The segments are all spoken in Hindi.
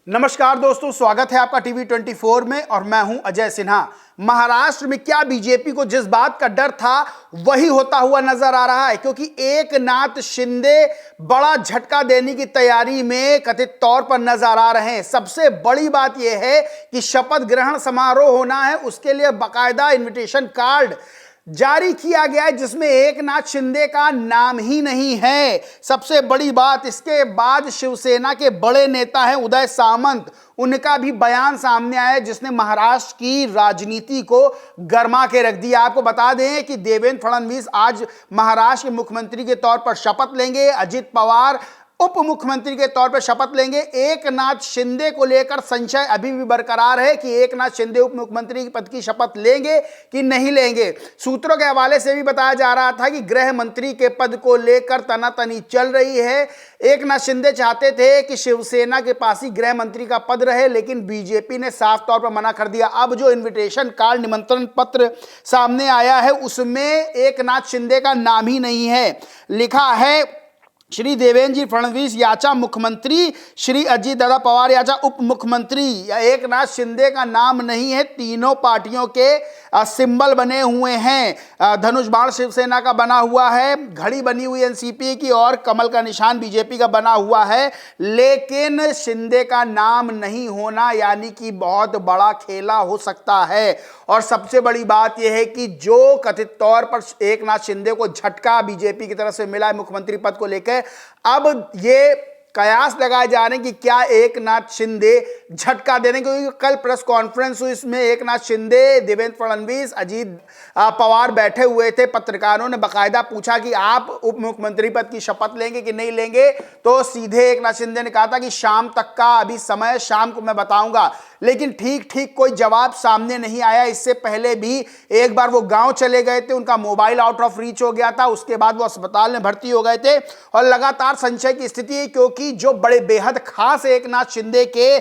नमस्कार दोस्तों, स्वागत है आपका टीवी 24 में और मैं हूं अजय सिन्हा। महाराष्ट्र में क्या बीजेपी को जिस बात का डर था वही होता हुआ नजर आ रहा है, क्योंकि एकनाथ शिंदे बड़ा झटका देने की तैयारी में कथित तौर पर नजर आ रहे हैं। सबसे बड़ी बात यह है कि शपथ ग्रहण समारोह होना है, उसके लिए बाकायदा इन्विटेशन कार्ड जारी किया गया है जिसमें एकनाथ शिंदे का नाम ही नहीं है। सबसे बड़ी बात, इसके बाद शिवसेना के बड़े नेता हैं उदय सामंत, उनका भी बयान सामने आया जिसने महाराष्ट्र की राजनीति को गर्मा के रख दिया। आपको बता दें कि देवेंद्र फडणवीस आज महाराष्ट्र के मुख्यमंत्री के तौर पर शपथ लेंगे, अजित पवार उप मुख्यमंत्री के तौर पर शपथ लेंगे। एकनाथ शिंदे को लेकर संशय अभी भी बरकरार है कि एकनाथ शिंदे उप मुख्यमंत्री के पद की शपथ लेंगे कि नहीं लेंगे। सूत्रों के हवाले से भी बताया जा रहा था कि गृह मंत्री के पद को लेकर तनातनी चल रही है। एकनाथ शिंदे चाहते थे कि शिवसेना के पास ही गृह मंत्री का पद रहे, लेकिन बीजेपी ने साफ तौर पर मना कर दिया। अब जो इन्विटेशन कार्ड, निमंत्रण पत्र सामने आया है उसमें एकनाथ शिंदे का नाम ही नहीं है। लिखा है श्री देवेंद्र जी फडणवीस याचा मुख्यमंत्री, श्री अजित दादा पवार याचा उप मुख्यमंत्री। एकनाथ शिंदे का नाम नहीं है। तीनों पार्टियों के सिंबल बने हुए हैं। धनुष बाण शिवसेना का बना हुआ है, घड़ी बनी हुई एनसीपी की और कमल का निशान बीजेपी का बना हुआ है, लेकिन शिंदे का नाम नहीं होना यानी कि बहुत बड़ा खेला हो सकता है। और सबसे बड़ी बात यह है कि जो कथित तौर पर एकनाथ शिंदे को झटका बीजेपी की तरफ से मिला है मुख्यमंत्री पद को लेकर, अब ये कयास लगाए जा रहे हैं कि क्या एकनाथ शिंदे झटका देने, क्योंकि कल प्रेस कॉन्फ्रेंस हुई, इसमें एकनाथ शिंदे, देवेंद्र फडणवीस, अजित पवार बैठे हुए थे। पत्रकारों ने बाकायदा पूछा कि आप उप मुख्यमंत्री पद की शपथ लेंगे कि नहीं लेंगे, तो सीधे एकनाथ शिंदे ने कहा था कि शाम तक का अभी समय, शाम को मैं बताऊंगा। लेकिन ठीक कोई जवाब सामने नहीं आया। इससे पहले भी एक बार वो गांव चले गए थे, उनका मोबाइल आउट ऑफ रीच हो गया था, उसके बाद वो अस्पताल में भर्ती हो गए थे और लगातार संशय की स्थिति है, क्योंकि जो बड़े बेहद खास एकनाथ शिंदे के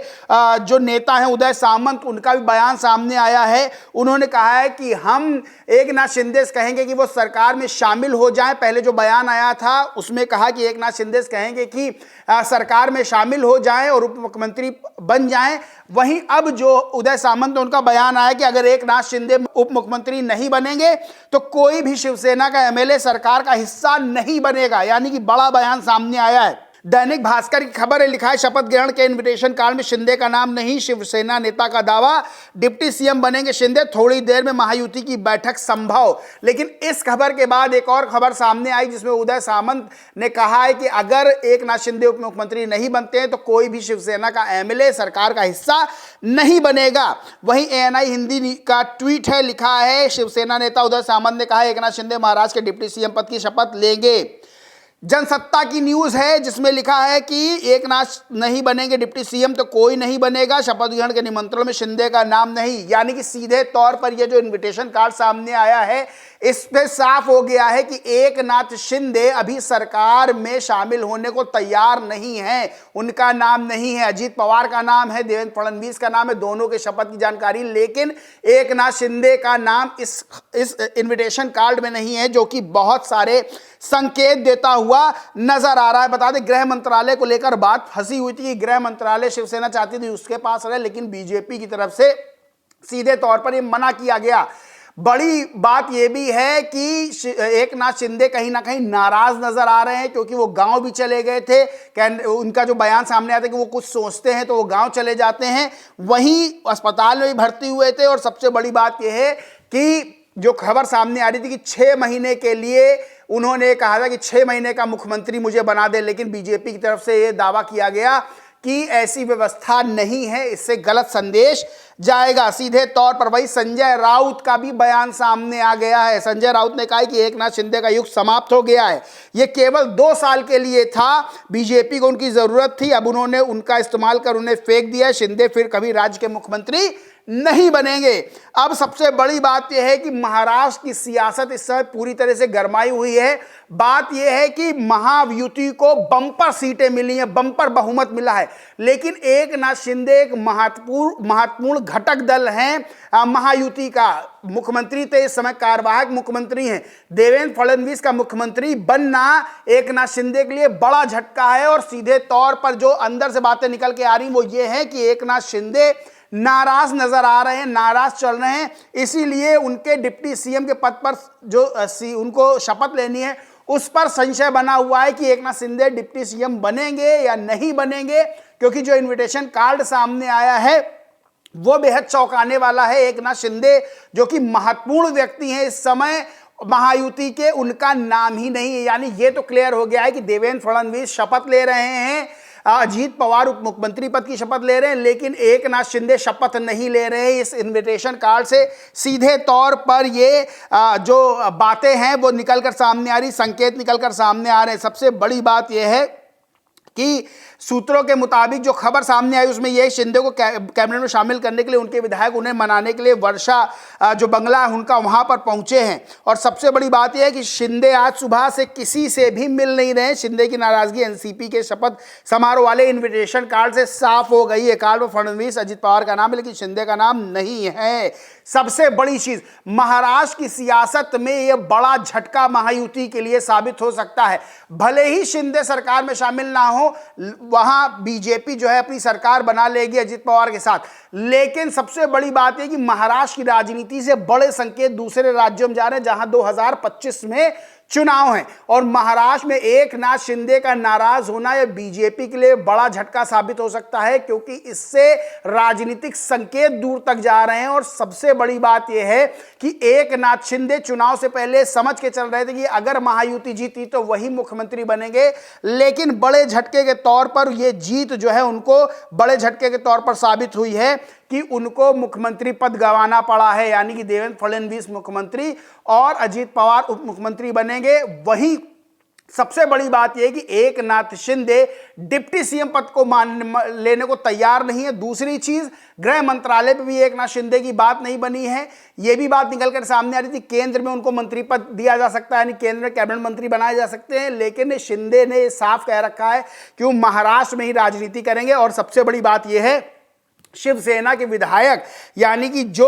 जो नेता हैं उदय सामंत, उनका भी बयान सामने आया है। उन्होंने कहा है कि हम एकनाथ शिंदे से कहेंगे कि वो सरकार में शामिल हो जाएं। पहले जो बयान आया था उसमें कहा कि एकनाथ शिंदे से कहेंगे कि सरकार में शामिल हो जाएं और उप मुख्यमंत्री बन जाएं। वहीं अब जो उदय सामंत, उनका बयान आया कि अगर एकनाथ शिंदे उप मुख्यमंत्री नहीं बनेंगे तो कोई भी शिवसेना का एमएलए सरकार का हिस्सा नहीं बनेगा, यानी कि बड़ा बयान सामने आया है। दैनिक भास्कर की खबर है, लिखा है शपथ ग्रहण के इन्विटेशन कार्ड में शिंदे का नाम नहीं, शिवसेना नेता का दावा, डिप्टी सीएम बनेंगे शिंदे, थोड़ी देर में महायुति की बैठक संभव। लेकिन इस खबर के बाद एक और खबर सामने आई जिसमें उदय सामंत ने कहा है कि अगर एकनाथ शिंदे उप मुख्यमंत्री नहीं बनते हैं तो कोई भी शिवसेना का एमएलए सरकार का हिस्सा नहीं बनेगा। वहीं एएनआई हिंदी का ट्वीट है, लिखा है शिवसेना नेता उदय सामंत ने कहा एकनाथ शिंदे महाराष्ट्र के डिप्टी सीएम पद की शपथ लेंगे। जनसत्ता की न्यूज है जिसमें लिखा है कि एकनाथ नहीं बनेंगे डिप्टी सीएम तो कोई नहीं बनेगा, शपथ ग्रहण के निमंत्रण में शिंदे का नाम नहीं। यानी कि सीधे तौर पर यह जो इन्विटेशन कार्ड सामने आया है इस पे साफ हो गया है कि एकनाथ शिंदे अभी सरकार में शामिल होने को तैयार नहीं है, उनका नाम नहीं है। अजित पवार का नाम है, देवेंद्र फडणवीस का नाम है, दोनों के शपथ की जानकारी, लेकिन एकनाथ शिंदे का नाम इस इन्विटेशन कार्ड में नहीं है, जो कि बहुत सारे संकेत देता हुआ नजर आ रहा है। बता दें, गृह मंत्रालय को लेकर बात फंसी हुई थी कि गृह मंत्रालय शिवसेना चाहती थी उसके पास रहे, लेकिन बीजेपी की तरफ से सीधे तौर पर यह मना किया गया। बड़ी बात यह भी है कि एकनाथ शिंदे कहीं ना कहीं नाराज नजर आ रहे हैं, क्योंकि वो गांव भी चले गए थे। उनका जो बयान सामने आता है कि वो कुछ सोचते हैं तो वो गांव चले जाते हैं, वहीं अस्पताल में भी भर्ती हुए थे। और सबसे बड़ी बात यह है कि जो खबर सामने आ रही थी कि 6 महीने के लिए उन्होंने कहा था कि 6 महीने का मुख्यमंत्री मुझे बना दे, लेकिन बीजेपी की तरफ से यह दावा किया गया कि ऐसी व्यवस्था नहीं है, इससे गलत संदेश जाएगा सीधे तौर पर। वही संजय राउत का भी बयान सामने आ गया है। संजय राउत ने कहा कि एकनाथ शिंदे का युग समाप्त हो गया है, यह केवल 2 साल के लिए था, बीजेपी को उनकी जरूरत थी, अब उन्होंने उनका इस्तेमाल कर उन्हें फेंक दिया। शिंदे फिर कभी राज्य के मुख्यमंत्री नहीं बनेंगे। अब सबसे बड़ी बात यह है कि महाराष्ट्र की सियासत इस समय पूरी तरह से गरमाई हुई है। बात यह है कि महायुति को बम्पर सीटें मिली हैं, बम्पर बहुमत मिला है, लेकिन एकनाथ शिंदे एक महत्वपूर्ण घटक दल हैं महायुति का। मुख्यमंत्री तो इस समय कार्यवाहक मुख्यमंत्री हैं। देवेंद्र फडणवीस का मुख्यमंत्री बनना एकनाथ शिंदे के लिए बड़ा झटका है और सीधे तौर पर जो अंदर से बातें निकल के आ रही वो ये है कि एकनाथ शिंदे नाराज नजर आ रहे हैं, नाराज चल रहे हैं, इसीलिए उनके डिप्टी सीएम के पद पर जो उनको शपथ लेनी है उस पर संशय बना हुआ है कि एकनाथ शिंदे डिप्टी सीएम बनेंगे या नहीं बनेंगे, क्योंकि जो इनविटेशन कार्ड सामने आया है वो बेहद चौंकाने वाला है। एकनाथ शिंदे जो कि महत्वपूर्ण व्यक्ति हैं इस समय महायुति के, उनका नाम ही नहीं है। यानी ये तो क्लियर हो गया है कि देवेंद्र फडणवीस शपथ ले रहे हैं, अजीत पवार उप मुख्यमंत्री पद की शपथ ले रहे हैं, लेकिन एकनाथ शिंदे शपथ नहीं ले रहे हैं। इस इनविटेशन कार्ड से सीधे तौर पर ये जो बातें हैं वो निकलकर सामने आ रही, संकेत निकलकर सामने आ रहे हैं। सबसे बड़ी बात यह है कि सूत्रों के मुताबिक जो खबर सामने आई उसमें यह शिंदे को कैबिनेट में शामिल करने के लिए उनके विधायक उन्हें मनाने के लिए वर्षा जो बंगला है उनका वहां पर पहुंचे हैं। और सबसे बड़ी बात यह है कि शिंदे आज सुबह से किसी से भी मिल नहीं रहे। शिंदे की नाराजगी एनसीपी के शपथ समारोह वाले इन्विटेशन कार्ड से साफ हो गई है। कार्ड में फडणवीस अजित पवार का नाम है लेकिन शिंदे का नाम नहीं है। सबसे बड़ी चीज, महाराष्ट्र की सियासत में यह बड़ा झटका महायुति के लिए साबित हो सकता है। भले ही शिंदे सरकार में शामिल ना हो, वहां बीजेपी जो है अपनी सरकार बना लेगी अजित पवार के साथ, लेकिन सबसे बड़ी बात है कि महाराष्ट्र की राजनीति से बड़े संकेत दूसरे राज्यों में जा रहे हैं जहां 2025 में चुनाव है। और महाराष्ट्र में एकनाथ शिंदे का नाराज होना यह बीजेपी के लिए बड़ा झटका साबित हो सकता है, क्योंकि इससे राजनीतिक संकेत दूर तक जा रहे हैं। और सबसे बड़ी बात यह है कि एकनाथ शिंदे चुनाव से पहले समझ के चल रहे थे कि अगर महायुति जीती तो वही मुख्यमंत्री बनेंगे, लेकिन बड़े झटके के तौर पर यह जीत जो है उनको बड़े झटके के तौर पर साबित हुई है कि उनको मुख्यमंत्री पद गंवाना पड़ा है। यानी कि देवेंद्र फडणवीस मुख्यमंत्री और अजीत पवार उप मुख्यमंत्री बनेंगे। वहीं सबसे बड़ी बात यह कि एकनाथ शिंदे डिप्टी सीएम पद को लेने को तैयार नहीं है। दूसरी चीज, गृह मंत्रालय पे भी एकनाथ शिंदे की बात नहीं बनी है। यह भी बात निकलकर सामने आ रही थी केंद्र में उनको मंत्री पद दिया जा सकता है, यानी केंद्र में कैबिनेट मंत्री बनाए जा सकते हैं, लेकिन शिंदे ने साफ कह रखा है कि वो महाराष्ट्र में ही राजनीति करेंगे। और सबसे बड़ी बात यह है, शिवसेना के विधायक यानी कि जो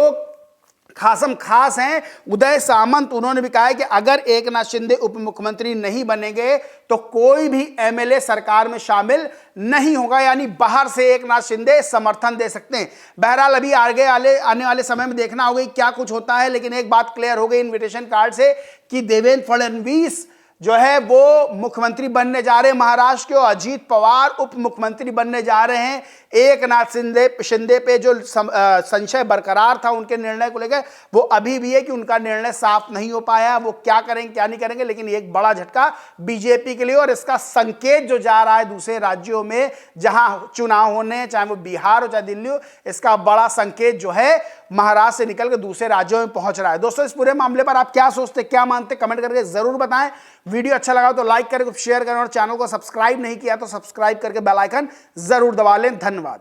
खासम खास हैं उदय सामंत, उन्होंने भी कहा है कि अगर एकनाथ शिंदे उप मुख्यमंत्री नहीं बनेंगे तो कोई भी एमएलए सरकार में शामिल नहीं होगा। यानी बाहर से एकनाथ शिंदे समर्थन दे सकते हैं। बहरहाल अभी आगे आने वाले समय में देखना होगा क्या कुछ होता है, लेकिन एक बात क्लियर हो गई इन्विटेशन कार्ड से कि देवेंद्र फडणवीस जो है वो मुख्यमंत्री बनने जा रहे हैं महाराष्ट्र के, और अजीत पवार उप मुख्यमंत्री बनने जा रहे हैं। एकनाथ शिंदे पे जो संशय बरकरार था उनके निर्णय को लेकर, वो अभी भी है कि उनका निर्णय साफ नहीं हो पाया, वो क्या करेंगे क्या नहीं करेंगे। लेकिन एक बड़ा झटका बीजेपी के लिए, और इसका संकेत जो जा रहा है दूसरे राज्यों में जहां चुनाव होने, चाहे वो बिहार हो चाहे दिल्ली हो, इसका बड़ा संकेत जो है महाराष्ट्र से निकलकर दूसरे राज्यों में पहुंच रहा है। दोस्तों, इस पूरे मामले पर आप क्या सोचते, क्या मानते, कमेंट करके जरूर बताएं। वीडियो अच्छा लगा तो लाइक करें, शेयर करें, और चैनल को सब्सक्राइब नहीं किया तो सब्सक्राइब करके बेल आइकन जरूर दबा लें। धन्यवाद।